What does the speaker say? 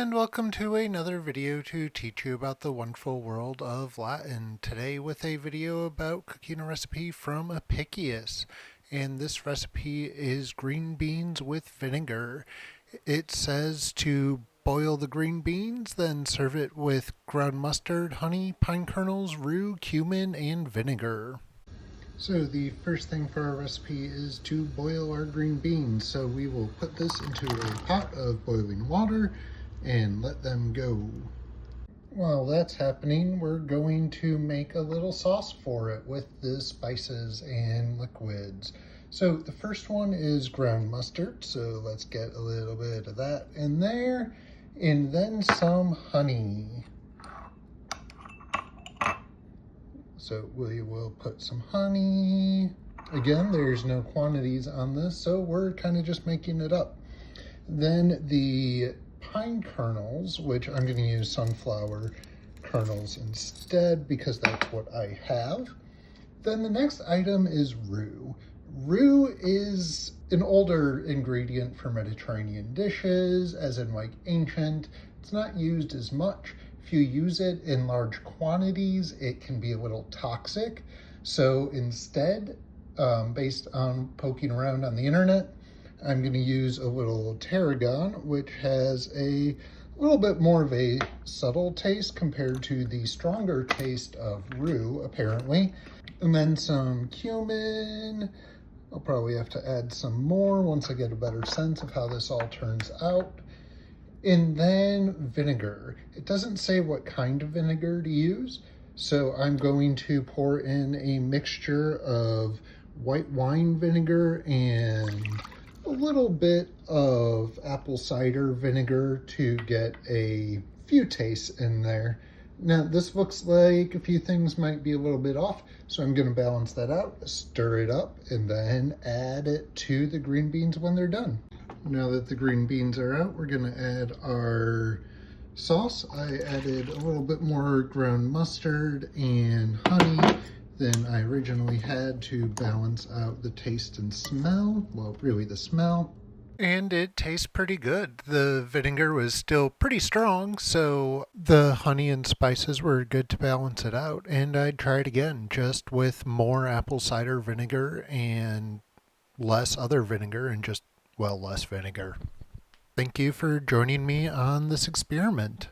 And welcome to another video to teach you about the wonderful world of Latin. Today with a video about cooking a recipe from Apicius. And this recipe is green beans with vinegar. It says to boil the green beans, then serve it with ground mustard, honey, pine kernels, rue, cumin, and vinegar. So the first thing for our recipe is to boil our green beans. So we will put this into a pot of boiling water and let them go. While that's happening, we're going to make a little sauce for it with the spices and liquids. So the first one is ground mustard. So let's get a little bit of that in there, and then some honey. So we will put some honey. Again, there's no quantities on this, so we're kind of just making it up. Then the pine kernels, which I'm going to use sunflower kernels instead because that's what I have. Then the next item is rue. Rue is an older ingredient for Mediterranean dishes, as in like ancient. It's not used as much. If you use it in large quantities, it can be a little toxic. So instead, based on poking around on the internet, I'm going to use a little tarragon, which has a little bit more of a subtle taste compared to the stronger taste of rue, apparently. And then some cumin. I'll probably have to add some more once I get a better sense of how this all turns out. And then vinegar. It doesn't say what kind of vinegar to use, so I'm going to pour in a mixture of white wine vinegar and a little bit of apple cider vinegar to get a few tastes in there. Now this looks like a few things might be a little bit off, so I'm going to balance that out, stir it up, and then add it to the green beans when they're done. Now that the green beans are out, we're going to add our sauce. I added a little bit more ground mustard and honey than I originally had to balance out the taste and smell. Well, really the smell. And it tastes pretty good. The vinegar was still pretty strong, so the honey and spices were good to balance it out. And I'd try it again, just with more apple cider vinegar and less other vinegar and just, well, less vinegar. Thank you for joining me on this experiment.